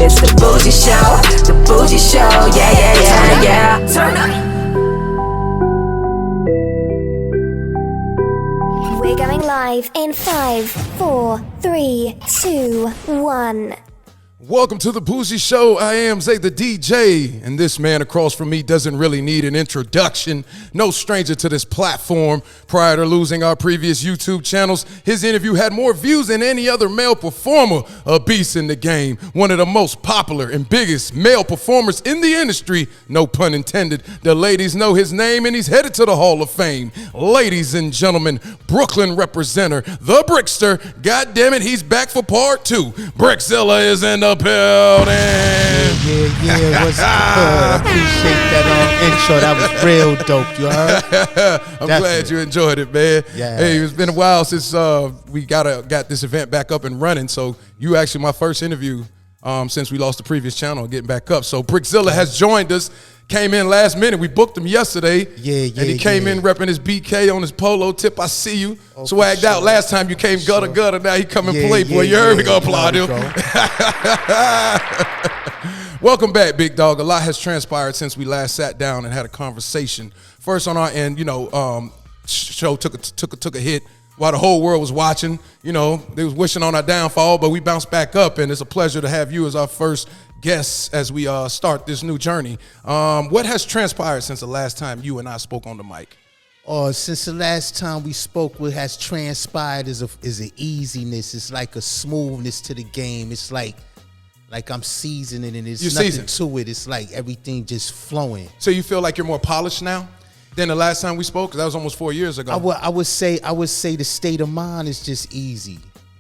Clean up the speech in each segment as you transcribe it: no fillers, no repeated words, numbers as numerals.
It's the Bougie Show, the Bougie Show, yeah, yeah, yeah, yeah. Turn up. We're going live in 5, 4, 3, 2, 1. Welcome to the Bougie Show. I am Zay the DJ, and this man across from me doesn't really need an introduction. No stranger to this platform. Prior to losing our previous YouTube channels, his interview had more views than any other male performer, a beast in the game. One of the most popular and biggest male performers in the industry, no pun intended. The ladies know his name, and he's headed to the Hall of Fame. Ladies and gentlemen, Brooklyn representer, the Brickster. God damn it, he's back for part 2. Brickzilla is in the building. Yeah, what's good? I appreciate that intro. That was real dope, you heard? I'm glad you enjoyed it, man. Yeah. Hey, it's been a while since we got this event back up and running. So you actually my first interview since we lost the previous channel, getting back up. So Brickzilla has joined us. Came in last minute. We booked him yesterday. And he came in repping his BK on his polo tip. I see you. Swagged out. Last time you came gutter. Now he come and play, boy. You heard me go applaud him. Welcome back, big dog. A lot has transpired since we last sat down and had a conversation. First on our end, show took a hit while the whole world was watching. You know, they was wishing on our downfall, but we bounced back up, and it's a pleasure to have you as our first guests as we start this new journey. What has transpired since the last time you and I spoke on the mic? Since the last time we spoke, what has transpired is an easiness. It's like a smoothness to the game. It's like I'm seasoning, and there's nothing to it. It's like everything just flowing. So you feel like you're more polished now than the last time we spoke? Because that was almost 4 years ago. I would say the state of mind is just easy.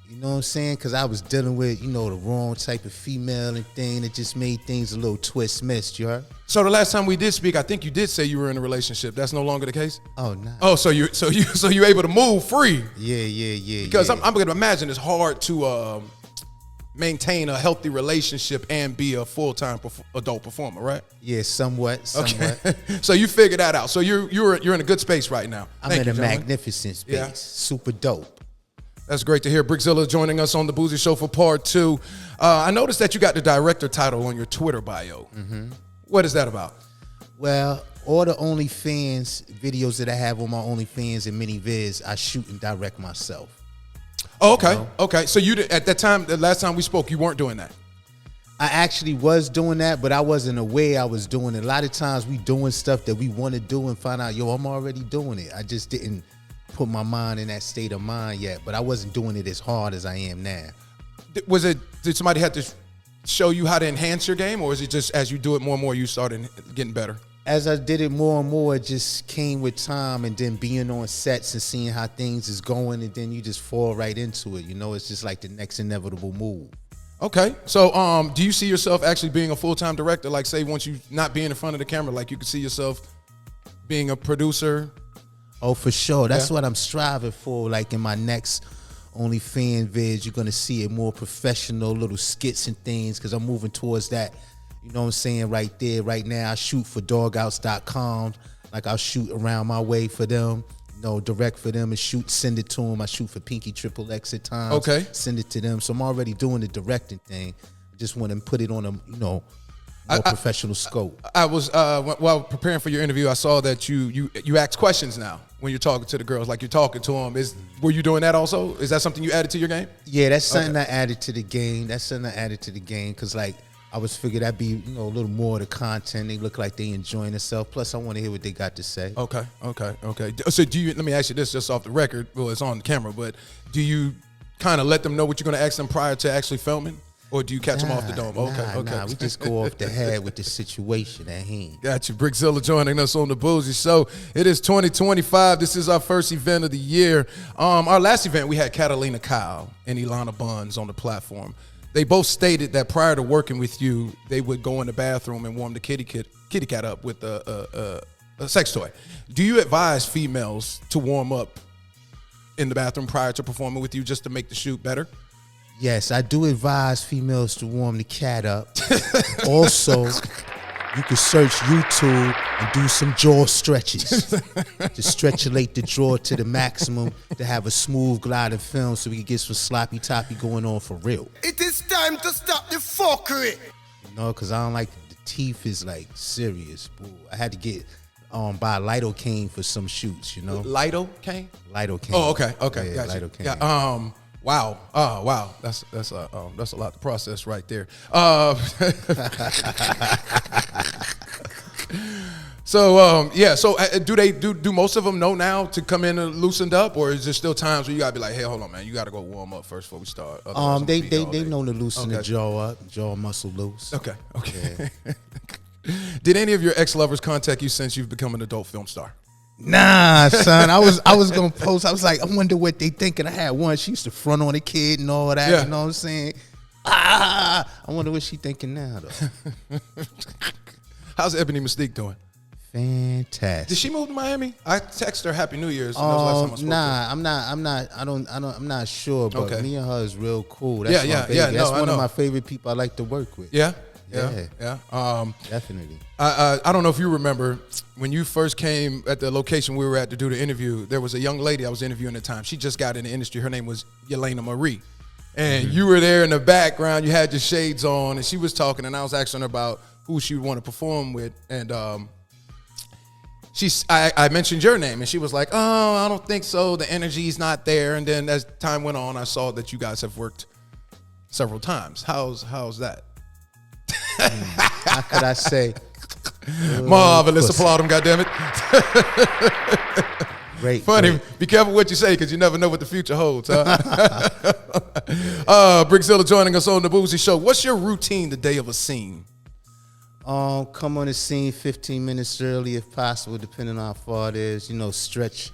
You know what I'm saying? Because I was dealing with, the wrong type of female and thing that just made things a little missed, you heard? So the last time we did speak, I think you did say you were in a relationship. That's no longer the case? Oh, no. Oh, so you're able to move free? Yeah. Because I'm going to imagine it's hard to maintain a healthy relationship and be a full-time adult performer, right? Yeah, somewhat. Okay. So you figured that out. So you're in a good space right now. I'm in a magnificent space. Yeah. Super dope. That's great to hear. Brickzilla joining us on the Bougie Show for part 2. I noticed that you got the director title on your Twitter bio. Mm-hmm. What is that about? Well, all the OnlyFans videos that I have on my OnlyFans and mini vids, I shoot and direct myself. Oh, okay. Okay. So you at that time, the last time we spoke, you weren't doing that. I actually was doing that, but I wasn't aware I was doing it. A lot of times we doing stuff that we want to do and find out, I'm already doing it. I just didn't put my mind in that state of mind yet, but I wasn't doing it as hard as I am now. Did somebody have to show you how to enhance your game, or is it just as you do it more and more, you started getting better? As I did it more and more, it just came with time, and then being on sets and seeing how things is going, and then you just fall right into it. It's just like the next inevitable move. Okay. So do you see yourself actually being a full-time director? Like, say, once you not being in front of the camera, like you could see yourself being a producer? Oh, for sure. That's what I'm striving for. Like in my next OnlyFans vids, you're going to see it more professional, little skits and things, because I'm moving towards that. You know what I'm saying? Right there, right now, I shoot for dogouts.com. Like I'll shoot around my way for them, direct for them and send it to them. I shoot for Pinky Triple X at times. Okay. Send it to them. So I'm already doing the directing thing. I just want to put it on a, more professional scope. I was, while preparing for your interview, I saw that you ask questions now when you're talking to the girls, like you're talking to them. Were you doing that also? Is that something you added to your game? Yeah, that's something I added to the game. Because like, I was figured that'd be, a little more of the content. They look like they enjoying themselves. Plus, I want to hear what they got to say. Okay. So let me ask you this just off the record. Well, it's on the camera, but do you kind of let them know what you're going to ask them prior to actually filming? Or do you catch them off the dome? Okay. We just go off the head with the situation at hand. Got you. Brickzilla joining us on the Bougie Show. It is 2025. This is our first event of the year. Our last event, we had Catalina Kyle and Ilana Buns on the platform. They both stated that prior to working with you, they would go in the bathroom and warm the kitty cat up with a sex toy. Do you advise females to warm up in the bathroom prior to performing with you just to make the shoot better? Yes, I do advise females to warm the cat up. Also, You can search YouTube and do some jaw stretches to stretulate the jaw to the maximum to have a smooth gliding film so we can get some sloppy toppy going on for real. It is time to stop the fuckery. You know, because I don't like the teeth is like serious. Boo. I had to get buy Lidocaine for some shoots, you know. Lidocaine? Lidocaine. Oh, okay, Yeah, gotcha. Lidocaine. Yeah, wow. Oh, wow. That's a lot to process right there. So do most of them know now to come in and loosened up, or is there still times where you gotta be like, hey, hold on, man, you gotta go warm up first before we start? They know to loosen the jaw up, jaw muscle loose. Okay. Yeah. Did any of your ex-lovers contact you since you've become an adult film star? Nah, son. I was gonna post. I was like, I wonder what they thinking. I had one. She used to front on a kid and all that. Yeah. You know what I'm saying? I wonder what she thinking now though. How's Ebony Mystique doing? Fantastic. Did she move to Miami? I texted her Happy New Year's. And that was the last time I spoke to her. I'm not sure, but Okay. me and her is real cool. That's my baby. Yeah. That's I one know. of my favorite people I like to work with. Yeah. Definitely. I don't know if you remember when you first came at the location we were at to do the interview. There was a young lady I was interviewing at the time. She just got in the industry. Her name was Yelena Marie, and you were there in the background. You had your shades on, and she was talking, and I was asking her about who she would want to perform with, and I mentioned your name, and she was like, "Oh, I don't think so. The energy's not there." And then as time went on, I saw that you guys have worked several times. How's that? How could I say? Marvelous. pussy. Applaud him, goddammit. Great. Funny. Great. Be careful what you say, because you never know what the future holds. Huh? Brickzilla joining us on the Bougie Show. What's your routine the day of a scene? Come on the scene 15 minutes early if possible, depending on how far it is. You know, stretch.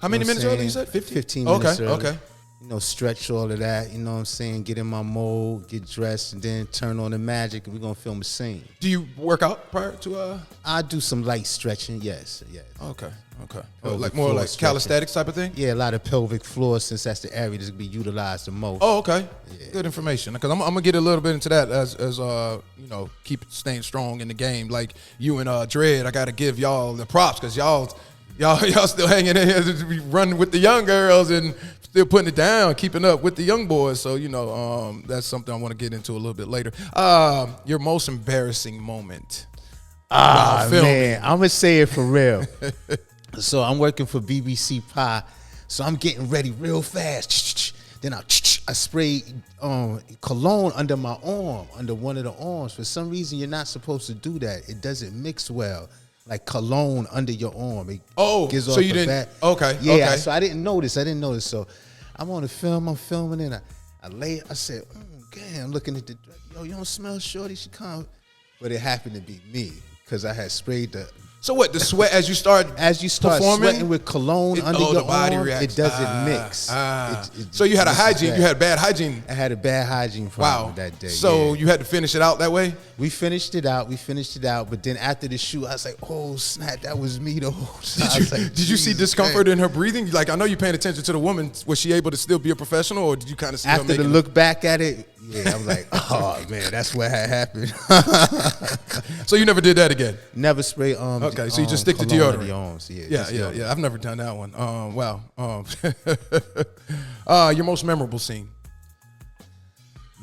How many minutes early you said? 15 minutes early. Okay. You know, stretch all of that. You know what I'm saying? Get in my mode, get dressed, and then turn on the magic, and we're going to film a scene. Do you work out prior to I do some light stretching, yes. Okay. Pelvic Like more floor like stretching. calisthenics type of thing? Yeah, a lot of pelvic floor, since that's the area that's going to be utilized the most. Oh, okay. Good information. Because I'm going to get a little bit into that as you know, keep staying strong in the game. Like you and Dread, I got to give y'all the props, because y'all still hanging in here, running with the young girls and still putting it down, keeping up with the young boys. So, you know, that's something I want to get into a little bit later. Your most embarrassing moment. While filming. Man, I'm going to say it for real. So I'm working for BBC Pie, so I'm getting ready real fast. Then I sprayed cologne under my arm, under one of the arms. For some reason, you're not supposed to do that. It doesn't mix well. Like cologne under your arm. It gives so off you a didn't? bad- Okay. Yeah, okay. so I didn't notice. So I'm on the film. I'm filming, and I said, damn, looking at the, yo, you don't smell shorty? She come. But it happened to be me, because I had sprayed the. So what? The sweat as you start performing? Sweating with cologne under your the body arm, reacts. it doesn't mix. So you had a misses hygiene. that. You had bad hygiene. I had a bad hygiene problem that day. So yeah. you had to finish it out that way? We finished it out. But then after the shoot, I was like, oh, snap, that was me the whole time. Did you see discomfort in her breathing? Like, I know you're paying attention to the woman. Was she able to still be a professional, or did you kind of see her After the making look back at it, yeah, I was like, oh, man, that's what had happened. So you never did that again? Never spray Okay, so you just stick to cologne deodorant. in the arms. Yeah. I've never done that one. Wow. Your most memorable scene?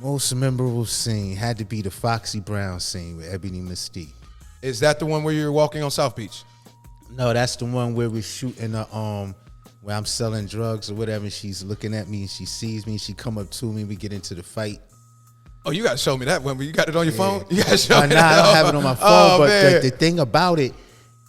Most memorable scene had to be the Foxy Brown scene with Ebony Mystique. Is that the one where you're walking on South Beach? No, that's the one where we're shooting where I'm selling drugs or whatever. And she's looking at me and she sees me. She come up to me. We get into the fight. Oh, you got to show me that one. You got it on your phone? You got to show me Nah, that. I don't have it on my phone. Oh, but man. the thing about it,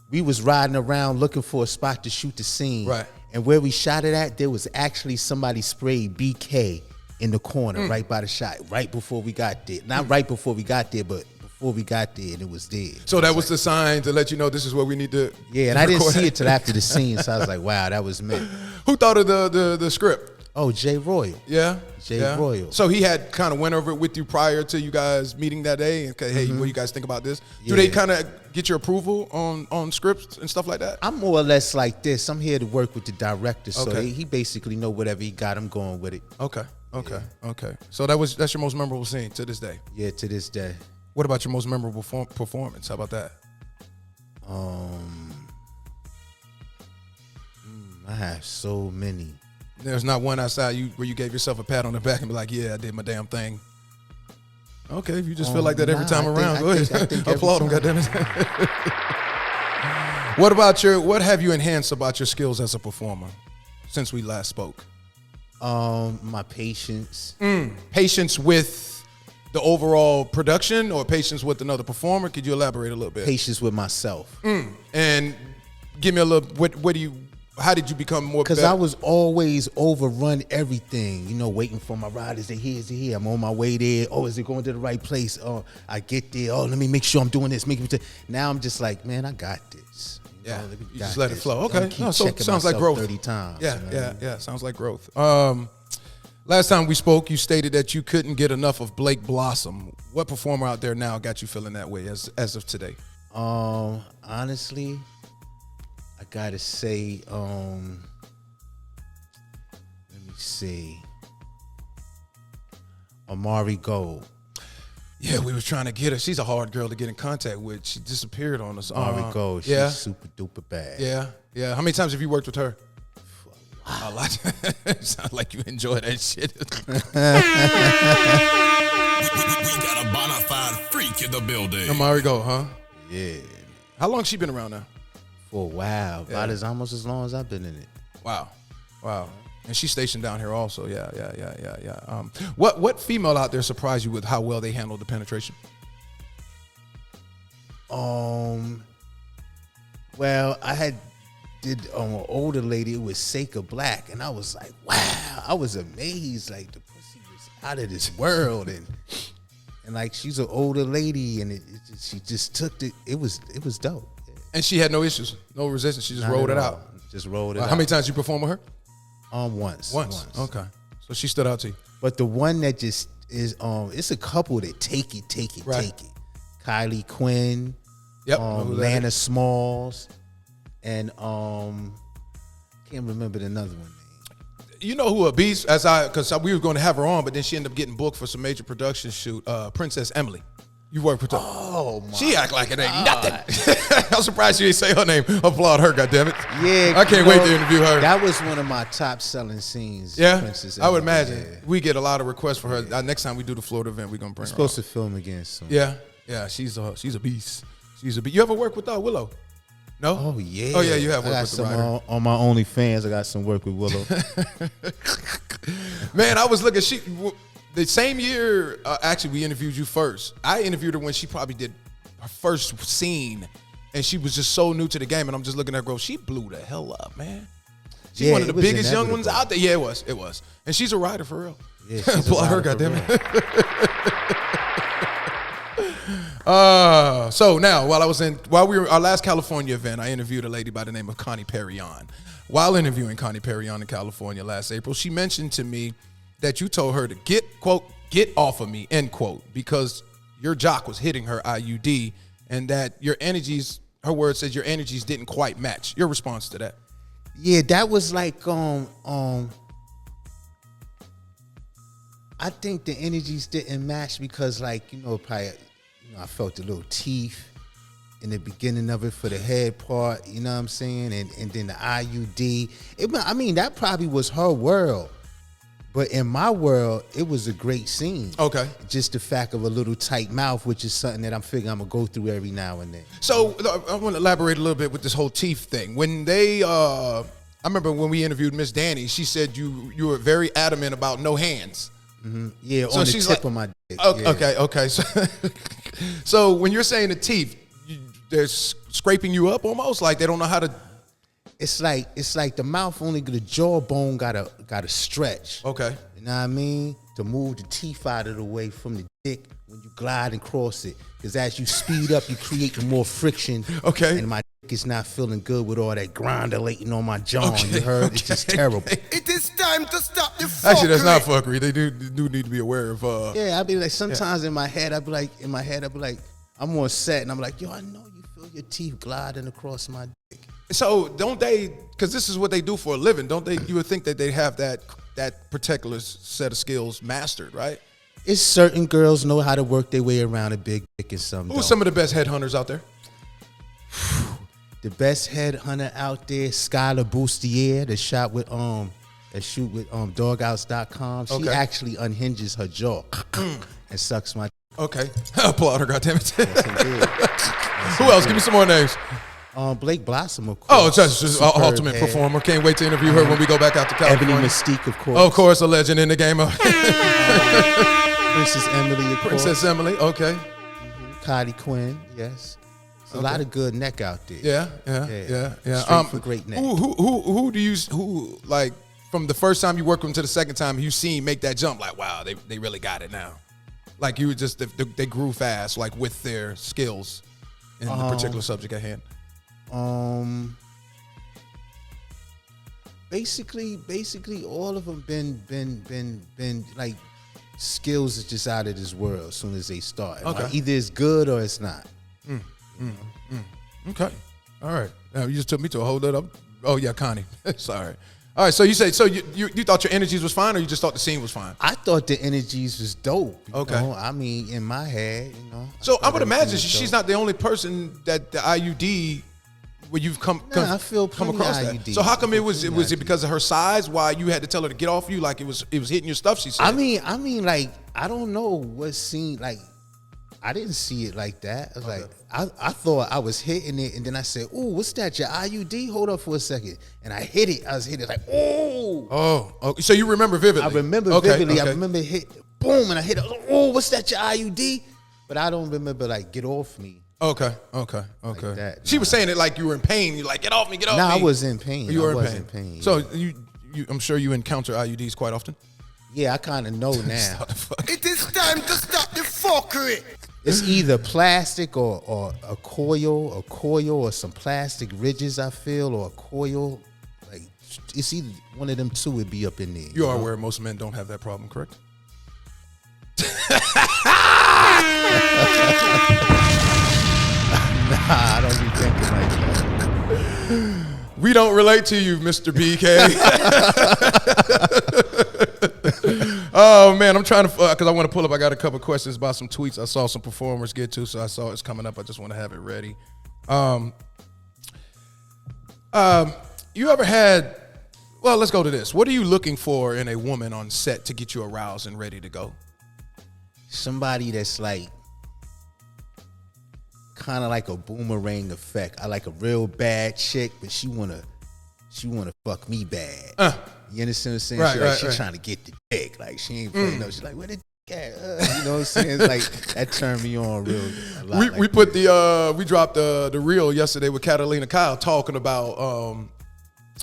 we was riding around looking for a spot to shoot the scene. Right. And where we shot it at, there was actually somebody sprayed BK in the corner right by the shot, right before we got there. Not right before we got there, but before we got there, and it was there. So that was the sign to let you know this is where we need to. Yeah, and I didn't record. see it till after the scene, so I was like, wow, that was me. Who thought of the script? Oh, Jay Royal. Yeah, Jay yeah. Royal. So he had kind of went over it with you prior to you guys meeting that day. Okay, hey, what do you guys think about this? Do they Yeah. kind of get your approval on scripts and stuff like that? I'm more or less like this. I'm here to work with the director, so Okay. he basically know whatever he got, I'm going with it. Okay. So that's your most memorable scene to this day. Yeah, to this day. What about your most memorable performance? How about that? I have so many. There's not one outside you where you gave yourself a pat on the back and be like, yeah, I did my damn thing. Okay, if you just feel like that every time around, go ahead. I think Applaud them, goddammit. What have you enhanced about your skills as a performer since we last spoke? My patience. Patience with the overall production or patience with another performer? Could you elaborate a little bit? Patience with myself. And give me a little, how did you become more better? Because I was always overrun everything, waiting for my ride. Is it here? I'm on my way there. Oh, is it going to the right place? Oh, I get there. Oh, let me make sure I'm doing this. Now I'm just like, man, I got this. Yeah, you just let it flow. Okay, So sounds like growth. 30 times. Yeah, sounds like growth. Last time we spoke, you stated that you couldn't get enough of Blake Blossom. What performer out there now got you feeling that way as of today? Honestly, I gotta say, let me see, Amari Gold. Yeah, we was trying to get her. She's a hard girl to get in contact with. She disappeared on us. Amari Gold, she's super duper bad. Yeah. How many times have you worked with her? A lot. Sounds like you enjoy that shit. We got a bona fide freak in the building. Amari Gold, huh? Yeah. How long she been around now? For a while. Yeah. Almost as long as I've been in it. Wow. And she's stationed down here also. Yeah. What female out there surprised you with how well they handled the penetration? Well, I did an older lady. It was Seika Black, and I was like, wow. I was amazed. Like, the pussy was out of this world, and like, she's an older lady, and she just took it. It was dope. Yeah. And she had no issues, no resistance. She just Not rolled at it all. out. Just rolled it out. How many times you perform with her? Once. Okay. So she stood out to you. But the one that just is, it's a couple that take it. Right. Kylie Quinn, Yep. Know who that Lana is. Smalls, and can't remember another one. You know who a beast? Because we were going to have her on, but then she ended up getting booked for some major production shoot. Princess Emily. You work with her. Oh my! She act like it ain't nothing. I'm surprised you ain't say her name. Applaud her, goddammit. Yeah, I can't wait to interview her. That was one of my top selling scenes. Yeah, Princess I would Emily. imagine. Yeah. We get a lot of requests for her. Next time we do the Florida event, we're gonna bring her. Supposed to film again soon. Yeah, she's a beast. She's a beast. You ever work with Willow? No. Oh yeah. Oh yeah, you have I worked got with the some writer. on my OnlyFans. I got some work with Willow. Man, I was looking. The same year, actually, we interviewed you first. I interviewed her when she probably did her first scene, and she was just so new to the game. And I'm just looking at her, girl. She blew the hell up, man. She's Yeah, one of the it was biggest young ones inevitable. out there. Yeah, it was. And she's a writer for real. Yeah, she's a Applaud her, writer for goddammit. So now, while we were our last California event, I interviewed a lady by the name of Connie Perignon. While interviewing Connie Perignon in California last April, she mentioned to me that you told her to get off of me, end quote, because your jock was hitting her IUD, and that your energies, her word says, your energies didn't quite match. Your response to that? Yeah, that was like I think the energies didn't match because, like, probably, I felt the little teeth in the beginning of it for the head part, you know what I'm saying? And then the IUD. That probably was her world. But in my world, it was a great scene. Okay. Just the fact of a little tight mouth, which is something that I'm figuring I'm going to go through every now and then. So I want to elaborate a little bit with this whole teeth thing. When they, I remember when we interviewed Miss Danny, she said you were very adamant about no hands. Mm-hmm. Yeah, So on the she's tip like- of my dick. Okay, yeah. okay. So when you're saying the teeth, they're scraping you up almost, like they don't know how to. It's like the mouth only, the jawbone gotta stretch. Okay. You know what I mean? To move the teeth out of the way from the dick when you glide and cross it. Because as you speed up, you create more friction. Okay. And my dick is not feeling good with all that grindulating on my jaw. You heard? It's just terrible. It is time to stop the fuckery. Actually, that's not fuckery. They do need to be aware of. Yeah, I be like, sometimes in my head, I be like, I'm on set and I'm like, yo, I know you feel your teeth gliding across my dick. So don't they? Because this is what they do for a living. Don't they? You would think that they have that particular set of skills mastered, right? It's certain girls know how to work their way around a big dick and some Who's don't. some of the best headhunters out there? The best headhunter out there, Skylar Bustier, that shoot with dogouts.com. She Okay. actually unhinges her jaw and sucks my. Okay. Applaud her, goddammit. Yes, indeed. Who else? Give me some more names. Blake Blossom, of course. Oh, it's just Superb ultimate head. performer. Can't wait to interview her when we go back out to California. Ebony Mystique, of course. Of course, a legend in the game of Princess Emily, of course. Princess Emily. Okay. Connie Quinn, yes. There's a lot of good neck out there. Yeah. Straight for great neck. Who do you like from the first time you worked with them to the second time you seen make that jump? Like, wow, they really got it now. Like you just they grew fast, like with their skills in the particular subject at hand. Basically, all of them been like skills is just out of this world as soon as they start. Okay. Like, either it's good or it's not. Okay, all right. Now you just took me to a whole other. Oh yeah, Connie. Sorry. All right. So you say you thought your energies was fine, or you just thought the scene was fine? I thought the energies was dope. You Okay. know? I mean, in my head, So I thought would everything imagine was she's dope. not the only person that the IUD where you've come I feel come plenty across that. IUDs. So how come I it feel was plenty it because of her size? Why you had to tell her to get off you? Like it was hitting your stuff? She said. I mean, like, I don't know what scene. Like, I didn't see it like that. I was like, I thought I was hitting it, and then I said, "Ooh, what's that? Your IUD? Hold up for a second." And I hit it. I was hitting it like, "Oh." Oh, so you remember vividly? I remember vividly. I remember hit, boom, and I hit it. Oh, what's that? Your IUD? But I don't remember like get off me. Okay. that, She was nah. saying it like you were in pain. You're like, get off me, get off me. Nah, I was in pain. You were I was in in pain. pain. So yeah. I'm sure you encounter IUDs quite often. Yeah, I kind of know now. It is time to stop the fuckery. It's either plastic or a coil or some plastic ridges, I feel, or a coil. Like, it's either one of them two would be up in there. You are aware most men don't have that problem, correct? I don't be thinking like that. We don't relate to you, Mr. BK. Oh man, I'm trying to because I want to pull up. I got a couple questions about some tweets I saw some performers get to, so I saw it's coming up. I just want to have it ready. You ever had? Well, let's go to this. What are you looking for in a woman on set to get you aroused and ready to go? Somebody that's like kind of like a boomerang effect. I like a real bad chick, but she wanna fuck me bad. You understand what I'm saying? Right, She's right. trying to get the dick. Like she ain't playing no. She's like, where the dick at? You know what I'm saying? It's like that turned me on real a lot. We put we dropped the reel yesterday with Catalina Kyle talking about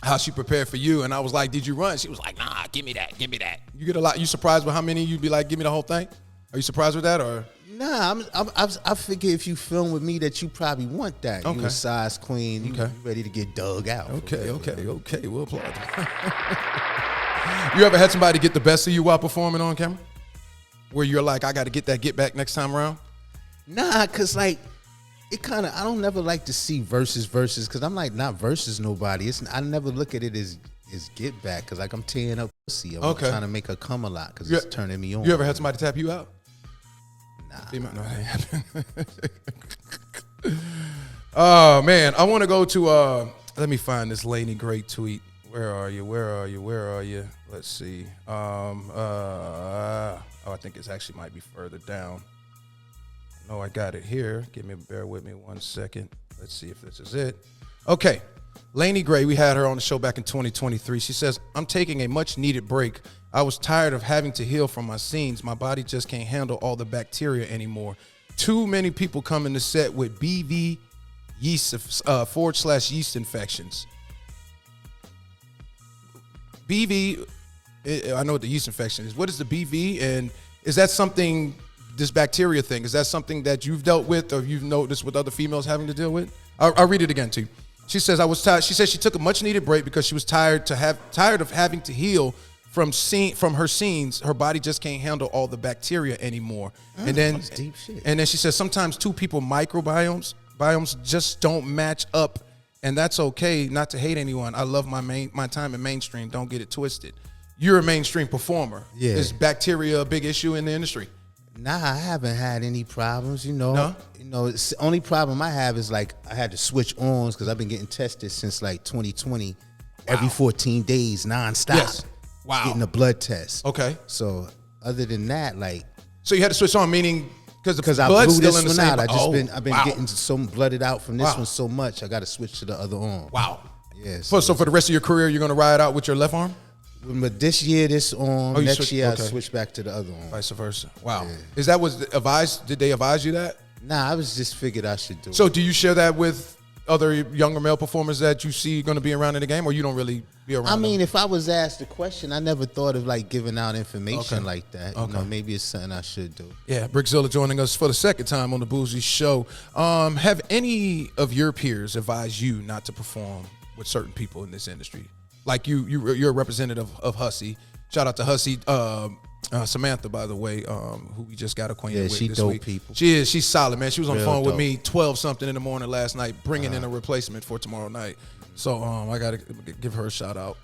how she prepared for you, and I was like, did you run? She was like, nah, give me that. You get a lot. You surprised with how many you'd be like, give me the whole thing? Are you surprised with that or? Nah, I figure if you film with me that you probably want that. Okay. You a size queen. You Okay. ready to get dug out. Okay. We'll applaud you. You ever had somebody get the best of you while performing on camera? Where you're like, I got to get that get back next time around? Nah, cause like it kind of I don't never like to see versus because I'm like not versus nobody. I never look at it as get back because like I'm tearing up pussy. I'm trying to make her come a lot because it's turning me on. You ever had somebody tap you out? Nah. No, that ain't happened. Oh man, I want to go to let me find this Laney Gray tweet. Where are you? Let's see. I think it actually might be further down. No, I got it here. Bear with me 1 second. Let's see if this is it. Okay. Laney Gray, we had her on the show back in 2023. She says, I'm taking a much needed break. I was tired of having to heal from my scenes. My body just can't handle all the bacteria anymore. Too many people come in the set with BV yeast / yeast infections. BV, I know what the yeast infection is. What is the BV? And is that something, this bacteria thing, is that something that you've dealt with or you've noticed with other females having to deal with? I'll read it again to you. She says, I was tired. She says she took a much needed break because she was tired of having to heal from her scenes. Her body just can't handle all the bacteria anymore. And then That's deep shit. And then she says sometimes two people microbiomes just don't match up, and that's okay. Not to hate anyone. I love my time in mainstream. Don't get it twisted. You're a mainstream performer. Yeah. Is bacteria a big issue in the industry? Nah, I haven't had any problems. No? It's the only problem I have is like I had to switch ons because I've been getting tested since like 2020, every 14 days nonstop. Yes. Wow. Getting a blood test. Okay. So other than that, like, So you had to switch on, meaning because I blood's blew still this in the one same. out. I've been wow. getting so blooded out from this Wow. one so much. I got to switch to the other arm. Wow. Yes. So for the rest of your career, you're going to ride out with your left arm? But this year, this arm. you Next switch- year, okay. I switch back to the other arm. Vice versa. Wow. Is that was advised? Did they advise you that? Nah, I was just figured I should do it. So do you share that with other younger male performers that you see going to be around in the game, or you don't really be around? I mean, them? if I was asked the question, I never thought of like giving out information Okay. like that. Okay. Maybe it's something I should do. Yeah, Brickzilla joining us for the second time on the Bougie Show. Have any of your peers advised you not to perform with certain people in this industry? Like you're a representative of Hussey. Shout out to Hussey. Samantha, by the way, who we just got acquainted with she this dope week. people. She is. She's solid, man. She was on the Real phone with dope. me 12-something in the morning last night, bringing in a replacement for tomorrow night. So I got to give her a shout out.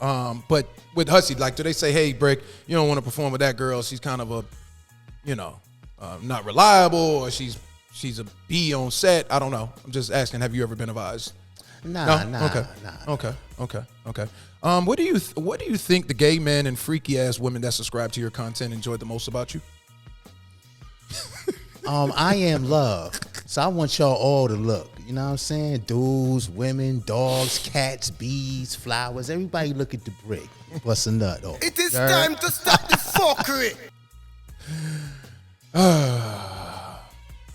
But with Hussey, like, do they say, hey, Brick, you don't want to perform with that girl. She's kind of a, not reliable, or she's a B on set. I don't know. I'm just asking, have you ever been advised? Nah. Okay. What do you think the gay men and freaky ass women that subscribe to your content enjoy the most about you? I am love. So I want y'all all to look. You know what I'm saying? Dudes, women, dogs, cats, bees, flowers. Everybody look at the brick. Bust a nut off. It is Dirt. time to stop the fuckery.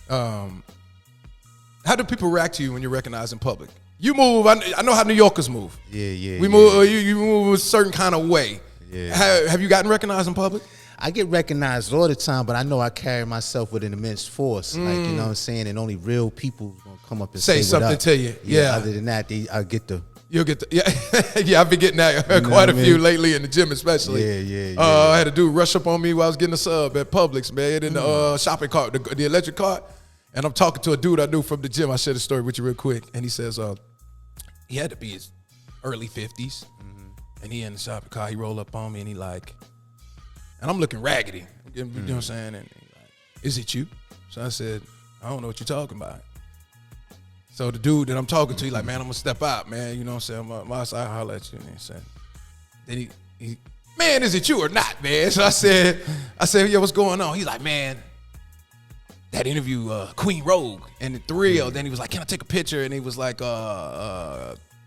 How do people react to you when you're recognized in public? You move. I know how New Yorkers move. Yeah. We move. You move a certain kind of way. Yeah. Have you gotten recognized in public? I get recognized all the time, but I know I carry myself with an immense force. Like, you know what I'm saying? And only real people gonna come up and Say say something what up. to you. Yeah. Other than that, I get the. You'll get yeah. I've been getting that You know quite what a I few mean? lately in the gym, especially. Yeah. I had a dude rush up on me while I was getting a sub at Publix, man, in the shopping cart, the electric cart. And I'm talking to a dude I knew from the gym. I share the story with you real quick. And he says, he had to be his early 50s. And he in the shopping cart. He rolled up on me and he like, and I'm looking raggedy. You know what I'm saying? And he like, is it you? So I said, I don't know what you're talking about. So the dude that I'm talking to, he like, man, I'm gonna step out, man. You know what I'm saying? I'll holler at you. And he said, then he, man, is it you or not, man? So I said, yeah, what's going on? He's like, man, that interview, Queen Rogue and the thrill. Then he was like, can I take a picture? And he was like,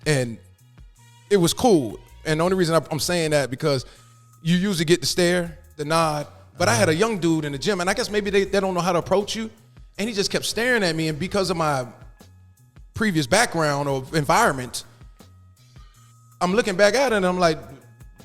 and it was cool. And the only reason I'm saying that because you usually get the stare, the nod. But I had a young dude in the gym, and I guess maybe they don't know how to approach you. And he just kept staring at me. And because of my previous background or environment, I'm looking back at it and I'm like,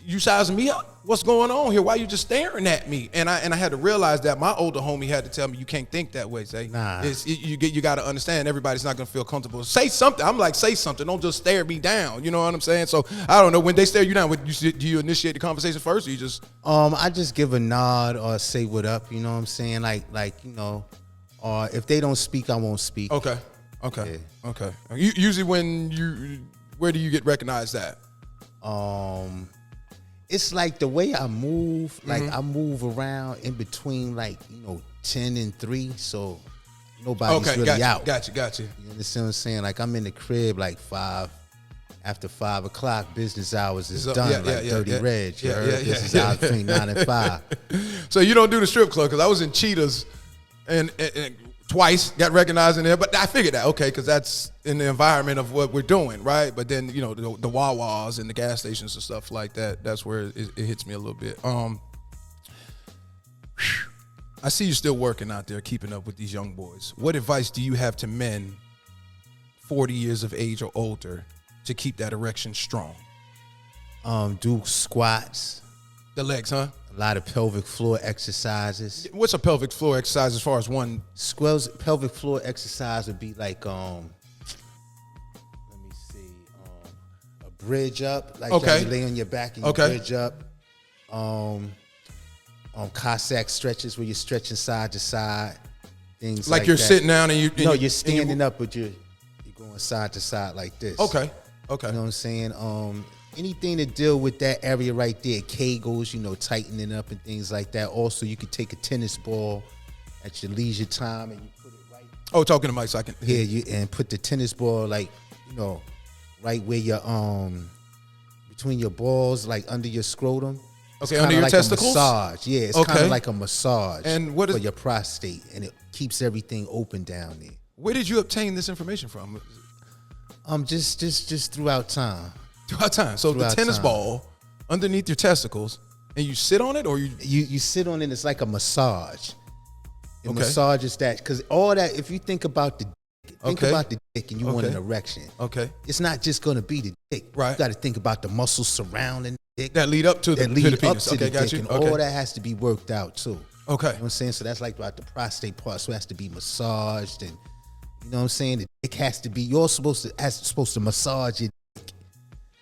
you sizing me up? What's going on here? Why you just staring at me? And I had to realize that my older homie had to tell me, you can't think that way, Zay. Nah. You got to understand everybody's not going to feel comfortable. Say something. I'm like, say something. Don't just stare me down. You know what I'm saying? So I don't know. When they stare you down, do you initiate the conversation first or you just? I just give a nod or say what up. You know what I'm saying? Like or if they don't speak, I won't speak. Okay. Usually where do you get recognized at? It's like the way I move, like I move around in between 10 and 3, so nobody's really out. Got you. You understand what I'm saying? Like I'm in the crib like 5, after 5 o'clock, business hours is done, Dirty Reg. You heard? This is out between 9 and 5. So you don't do the strip club, because I was in Cheetahs and twice got recognized in there, but I figured that, okay, because that's in the environment of what we're doing, right? But then, the Wawas and the gas stations and stuff like that, that's where it hits me a little bit. I see you still working out there, keeping up with these young boys. What advice do you have to men 40 years of age or older to keep that erection strong? Do squats. The legs, huh? A lot of pelvic floor exercises. What's a pelvic floor exercise as far as one? Pelvic floor exercise would be like, let me see, a bridge up. Like Okay. you lay on your back and you bridge up. Cossack stretches where you're stretching side to side. Things like you're that. sitting down and you. No, you're standing up, but you're going side to side like this. Okay. You know what I'm saying? Anything to deal with that area right there, kegels, tightening up and things like that. Also, you could take a tennis ball at your leisure time, and you put it right. Oh, talking to Mike, so I can. Yeah, and put the tennis ball like right where your between your balls, like under your scrotum. It's Okay, under your like testicles? A massage. Yeah, it's kind of like a massage. And what is for your prostate, and it keeps everything open down there. Where did you obtain this information from? Just throughout time. Throughout time. So the tennis ball underneath your testicles, and you sit on it, or you sit on it. It's like a massage. It massages that, because all that. If you think about the dick, and you want an erection. Okay. It's not just gonna be the dick. Right. You got to think about the muscles surrounding the dick that lead up to the penis. Okay, got you. And Okay. all that has to be worked out too. Okay. You know what I'm saying? So that's like about the prostate part. So it has to be massaged, and you know what I'm saying? The dick has to be. You're supposed to massage your dick.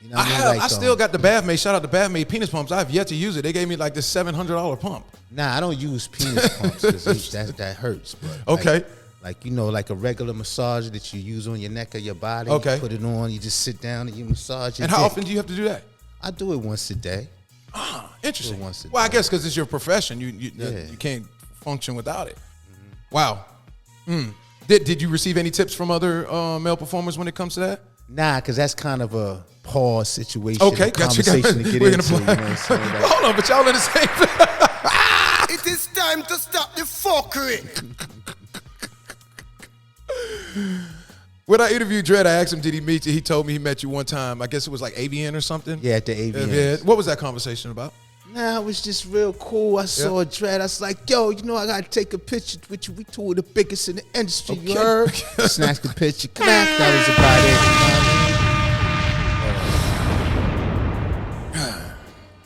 You know what I mean? I still got the Bathmate. Shout out to Bathmate penis pumps. I have yet to use it. They gave me like this $700 pump. Nah, I don't use penis pumps because that hurts. But okay. Like like a regular massager that you use on your neck or your body. Okay. You put it on. You just sit down and you massage your And how dick. often do you have to do that? I do it once a day. Ah, interesting. Once a Well, I day. guess because it's your profession, you can't function without it. Wow. Did you receive any tips from other male performers when it comes to that? Nah, because that's kind of a pause situation. Okay, a got you. conversation to get We're into. gonna You know what I'm saying? Like, Hold on, but y'all in the same. It is time to stop the fuckery. When I interviewed Dredd, I asked him, did he meet you? He told me he met you one time. I guess it was like AVN or something. yeah, at the AVN. Yeah. What was that conversation about? Nah, it was just real cool. I saw Dredd. I was like, yo, I gotta take a picture with you. We two of the biggest in the industry, you Okay. heard? Snatched the picture. Clack. That was about it.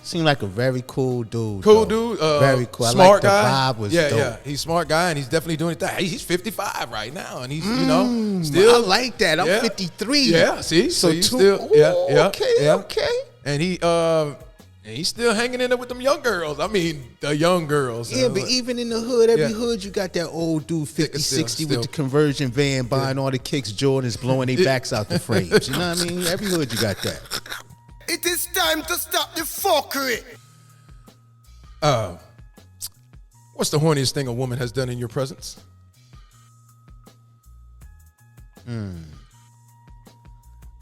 Seemed like a very cool dude. Cool though. dude. Very cool. Smart I like guy. the vibe was yeah, dope. yeah. He's a smart guy, and he's definitely doing it. He's 55 right now, and he's I still like that. I'm Yeah. 53. Yeah, see, so you two- still Ooh, okay. and he's still hanging in there with them young girls. I mean, the young girls. Yeah, but even in the hood, every Yeah. hood, you got that old dude, 50, Still- 60 still. with the conversion van, buying all the kicks, Jordans, blowing their backs out the frames. You know what I mean? Every hood, you got that. It is time to stop the fuckery. What's the horniest thing a woman has done in your presence?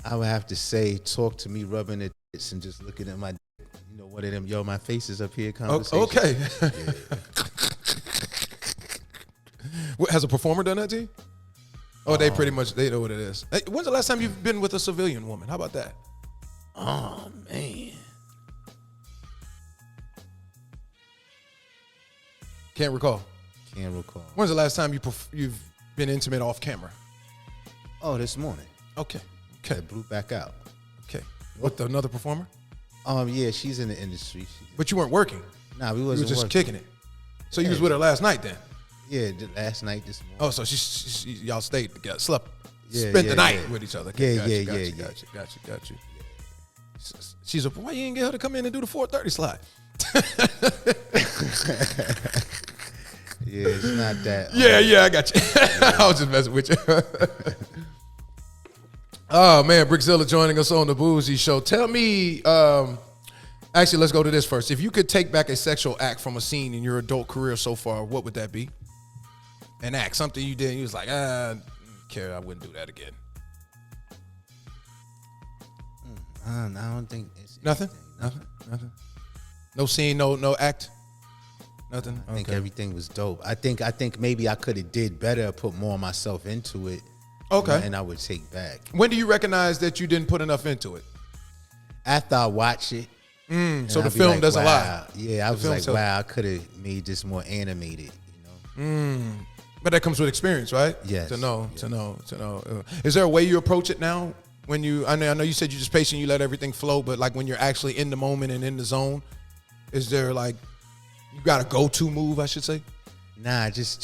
I would have to say, talk to me, rubbing the tits and just looking at my, one of them, yo, my face is up here conversation. Okay. What, has a performer done that to you? Oh, they pretty much, they know what it is. Hey, when's the last time you've been with a civilian woman? How about that? Oh, man. Can't recall. Can't recall. When's the last time you've been intimate off camera? Oh, this morning. Okay. Okay. That blew back out. Okay. With another performer? Yeah, she's in the industry. But you weren't working. Nah, we You were wasn't just working. kicking it. So you was with her last night then? Yeah, last night, this morning. Oh, so she y'all stayed together, slept, Yeah, spent yeah, the night yeah. with each other. Yeah, Got yeah, you, got yeah, you, yeah. Got you. She's like, why you didn't get her to come in and do the 4:30 slide? Yeah, it's not that. Yeah, I got you. I was just messing with you. Oh, man, Brickzilla joining us on the Bougie Show. Tell me, actually, let's go to this first. If you could take back a sexual act from a scene in your adult career so far, what would that be? An act, something you did, and you was like, I wouldn't do that again. I don't think it's Nothing? anything. Nothing? No scene, no act? Nothing? I think everything was dope. I think maybe I could have did better, put more of myself into it. Okay. And I would take back. When do you recognize that you didn't put enough into it? After I watch it. So the I'll be film like, doesn't wow. lie. Yeah, I was film like, tells- wow, I could have made this more animated, But that comes with experience, right? Yes. To know. Is there a way you approach it now? When I know you said you're just patient, you let everything flow, but like when you're actually in the moment and in the zone, is there like, you got a go-to move, I should say? Nah, just